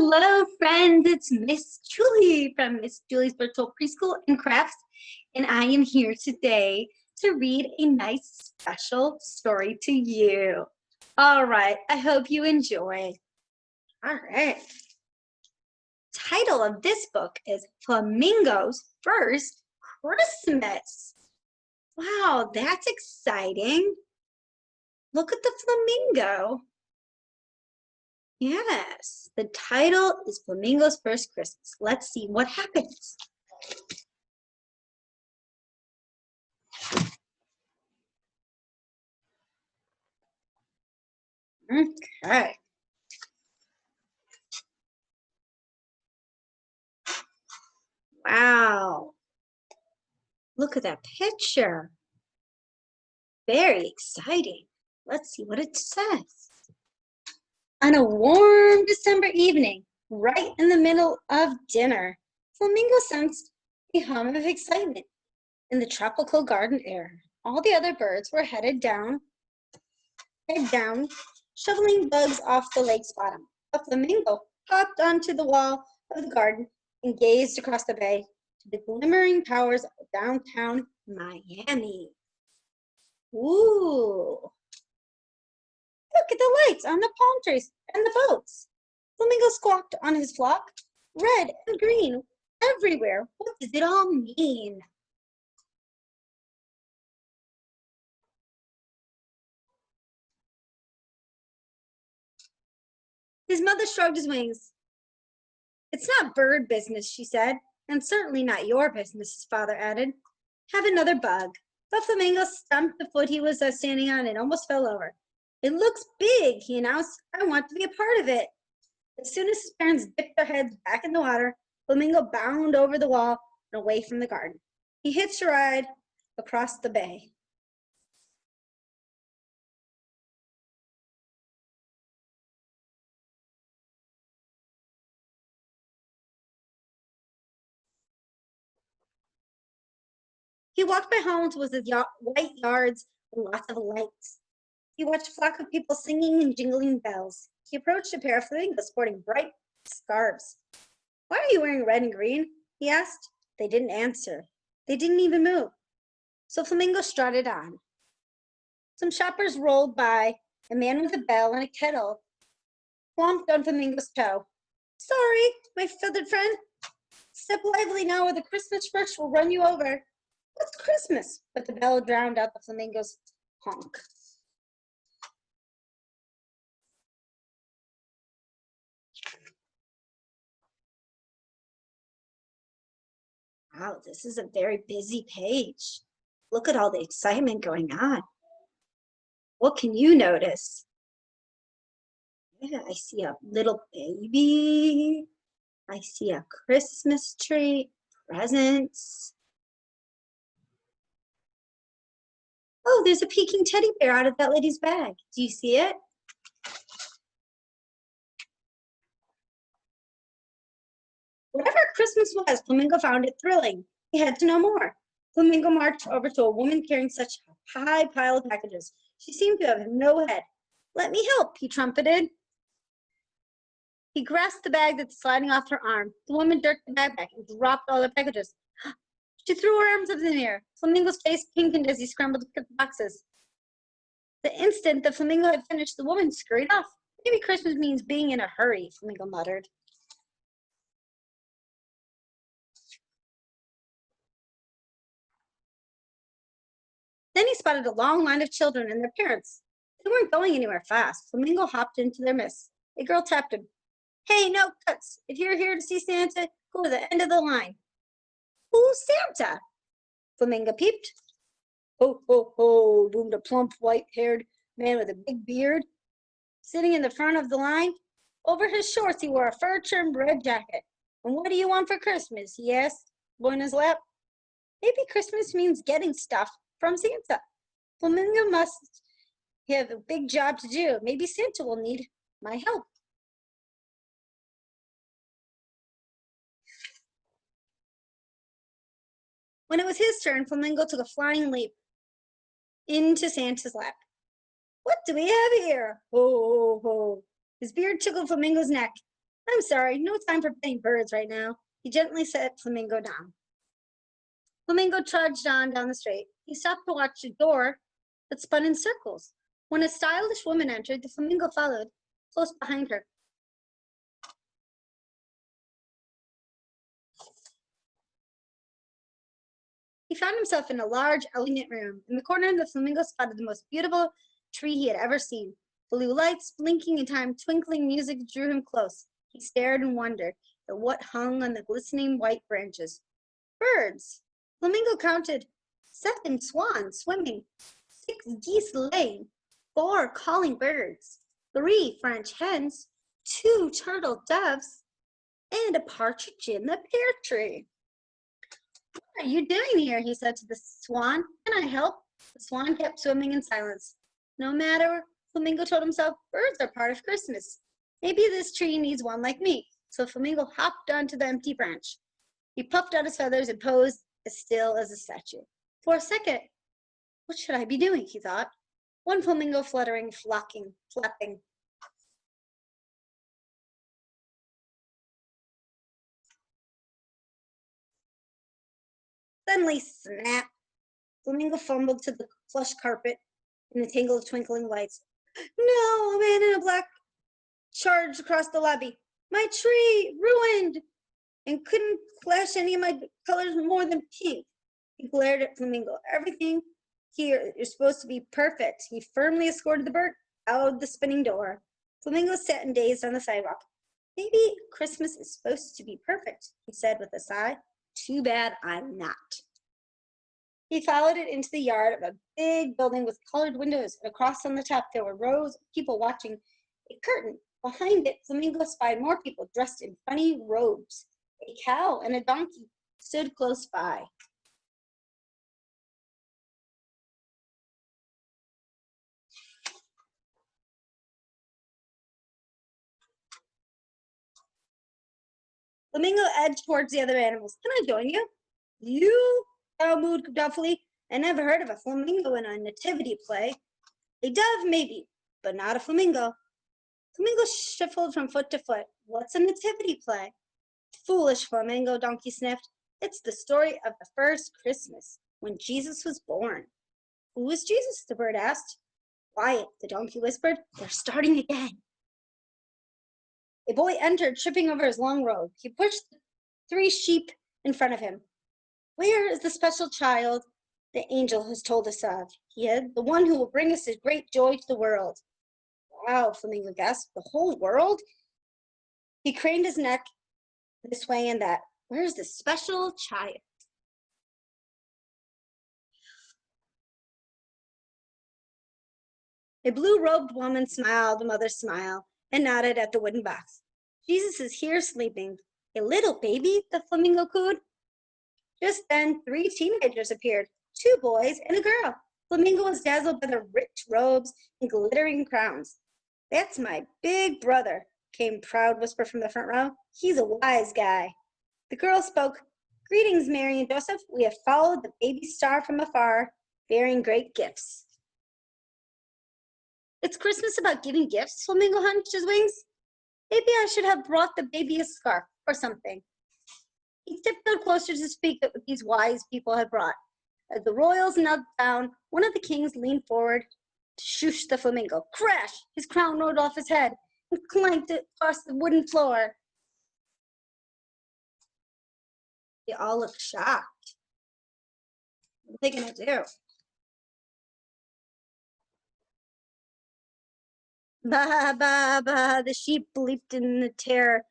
Hello, friends. It's Miss Julie from Miss Julie's Virtual Preschool and Crafts, and I am here today to read a nice special story to you. All right, I hope you enjoy. All right. Title of this book is Flamingos First Christmas. Wow, that's exciting. Look at the flamingo. Yes, the title is Flamingos First Christmas. Let's see what happens. Okay. Wow. Look at that picture. Very exciting. Let's see what it says. On a warm December evening, right in the middle of dinner, Flamingo sensed a hum of excitement in the tropical garden air. All the other birds were head down, shoveling bugs off the lake's bottom. A flamingo hopped onto the wall of the garden and gazed across the bay to the glimmering towers of downtown Miami. Ooh! Look at the lights on the palm trees and the boats. Flamingo squawked on his flock. Red and green everywhere. What does it all mean? His mother shrugged his wings. It's not bird business, she said, and certainly not your business, his father added. Have another bug. The flamingo stumped the foot he was standing on and almost fell over. It looks big, he announced. I want to be a part of it. As soon as his parents dipped their heads back in the water, Flamingo bounded over the wall and away from the garden. He hitched a ride across the bay. He walked by homes with white yards and lots of lights. He watched a flock of people singing and jingling bells. He approached a pair of flamingos sporting bright scarves. Why are you wearing red and green? He asked. They didn't answer. They didn't even move. So Flamingo strutted on. Some shoppers rolled by. A man with a bell and a kettle plomped on Flamingo's toe. Sorry, my feathered friend. Step lively now or the Christmas rush will run you over. What's Christmas? But the bell drowned out the flamingo's honk. Wow, this is a very busy page. Look at all the excitement going on. What can you notice? Yeah, I see a little baby. I see a Christmas tree, presents. Oh, there's a peeking teddy bear out of that lady's bag. Do you see it? Whatever Christmas was, Flamingo found it thrilling. He had to know more. Flamingo marched over to a woman carrying such a high pile of packages. She seemed to have no head. Let me help, he trumpeted. He grasped the bag that's sliding off her arm. The woman jerked the bag back and dropped all the packages. She threw her arms up in the air. Flamingo's face pinkened as he scrambled to pick up the boxes. The instant the flamingo had finished, the woman scurried off. Maybe Christmas means being in a hurry, Flamingo muttered. Then he spotted a long line of children and their parents. They weren't going anywhere fast. Flamingo hopped into their midst. A girl tapped him. Hey, no cuts. If you're here to see Santa, go to the end of the line. Who's Santa? Flamingo peeped. Ho, ho, ho, boomed a plump, white-haired man with a big beard. Sitting in the front of the line, over his shorts, he wore a fur-trimmed red jacket. And what do you want for Christmas? He asked, blowing his lap. Maybe Christmas means getting stuff from Santa. Flamingo must have a big job to do. Maybe Santa will need my help. When it was his turn, Flamingo took a flying leap into Santa's lap. What do we have here? Ho, ho, ho. His beard tickled Flamingo's neck. I'm sorry, no time for petting birds right now. He gently set Flamingo down. Flamingo trudged on down the street. He stopped to watch a door that spun in circles. When a stylish woman entered, the flamingo followed, close behind her. He found himself in a large, elegant room. In the corner, the flamingo spotted the most beautiful tree he had ever seen. Blue lights blinking in time, twinkling music drew him close. He stared and wondered at what hung on the glistening white branches. Birds! Flamingo counted 7 swans swimming, 6 geese laying, 4 calling birds, 3 French hens, 2 turtle doves, and a partridge in the pear tree. What are you doing here? He said to the swan. Can I help? The swan kept swimming in silence. No matter, Flamingo told himself, birds are part of Christmas. Maybe this tree needs one like me. So Flamingo hopped onto the empty branch. He puffed out his feathers and posed as still as a statue. For a second, what should I be doing? He thought. One flamingo fluttering, flocking, flapping. Suddenly, snap! Flamingo fumbled to the plush carpet in a tangle of twinkling lights. No, a man in a black charged across the lobby. My tree, ruined! And couldn't flash any of my colors more than pink. He glared at Flamingo. Everything here is supposed to be perfect. He firmly escorted the bird out the spinning door. Flamingo sat and dazed on the sidewalk. Maybe Christmas is supposed to be perfect, he said with a sigh. Too bad I'm not. He followed it into the yard of a big building with colored windows, and across on the top there were rows of people watching a curtain. Behind it, Flamingo spied more people dressed in funny robes. A cow and a donkey stood close by. Flamingo edged towards the other animals. Can I join you? You? Cow mooed doubtfully. I never heard of a flamingo in a nativity play. A dove, maybe, but not a flamingo. Flamingo shuffled from foot to foot. What's a nativity play? Foolish Flamingo, Donkey sniffed. It's the story of the first Christmas, when Jesus was born. Who is Jesus? The bird asked. Quiet, the donkey whispered. They're starting again. A boy entered, tripping over his long robe. He pushed 3 sheep in front of him. Where is the special child the angel has told us of? He had the one who will bring us his great joy to the world. Wow, Flamingo gasped. The whole world? He craned his neck this way and that. Where's the special child? A blue-robed woman smiled a mother's smile and nodded at the wooden box. Jesus is here sleeping. A little baby, the flamingo cooed. Just then, 3 teenagers appeared, 2 boys and a girl. Flamingo was dazzled by their rich robes and glittering crowns. That's my big brother, came a proud whisper from the front row. He's a wise guy. The girl spoke. Greetings, Mary and Joseph. We have followed the baby star from afar, bearing great gifts. It's Christmas about giving gifts, Flamingo hunched his wings. Maybe I should have brought the baby a scarf or something. He tiptoed closer to speak what these wise people had brought. As the royals knelt down, one of the kings leaned forward to shoosh the flamingo. Crash! His crown rolled off his head and clanked across the wooden floor. They all looked shocked. What are they going to do? Bah, bah, bah, the sheep bleeped in the terror.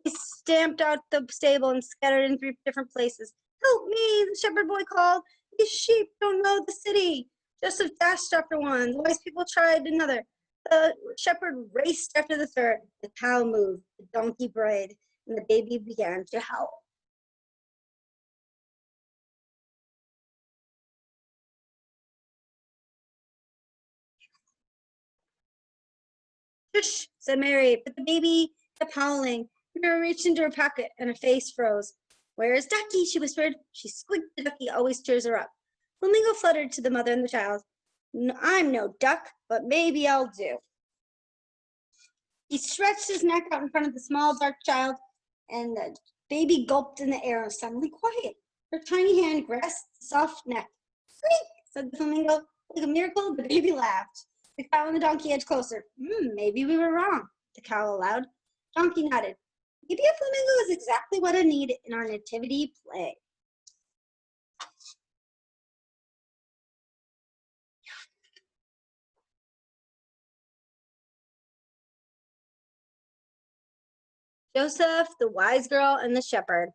They stamped out the stable and scattered in 3 different places. Help me, the shepherd boy called. These sheep don't know the city. Joseph dashed after one. The wise people tried another. The shepherd raced after the third. The cow moved, the donkey brayed, and the baby began to howl. Shush, said Mary, but the baby kept howling. Mary reached into her pocket and her face froze. Where is Ducky? She whispered. She squeaked. The ducky always cheers her up. Flamingo fluttered to the mother and the child. I'm no duck, but maybe I'll do. He stretched his neck out in front of the small, dark child, and the baby gulped in the air and was suddenly quiet. Her tiny hand grasped the soft neck. Squeak, said the flamingo. Like a miracle, the baby laughed. The cow and the donkey edged closer. Maybe we were wrong, the cow allowed. Donkey nodded. Maybe a flamingo is exactly what I need in our nativity play. Joseph, the wise girl, and the shepherd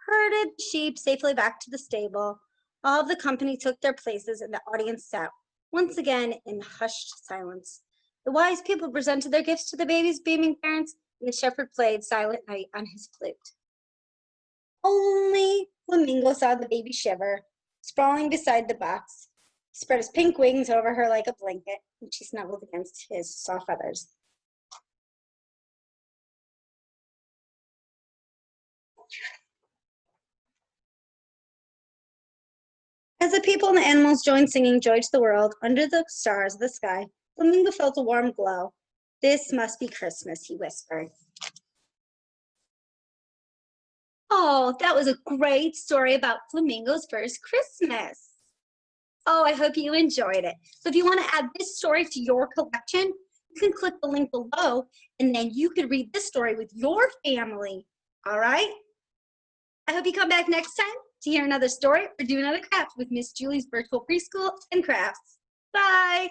herded the sheep safely back to the stable. All of the company took their places and the audience sat once again in hushed silence. The wise people presented their gifts to the baby's beaming parents, and the shepherd played Silent Night on his flute. Only Flamingo saw the baby shiver, sprawling beside the box. He spread his pink wings over her like a blanket, and she snuggled against his soft feathers. As the people and the animals joined singing Joy to the World under the stars of the sky, Flamingo felt a warm glow. This must be Christmas, he whispered. Oh, that was a great story about Flamingo's First Christmas. Oh, I hope you enjoyed it. So if you want to add this story to your collection, you can click the link below, and then you can read this story with your family. All right? I hope you come back next time to hear another story or do another craft with Miss Julie's Virtual Preschool and Crafts. Bye.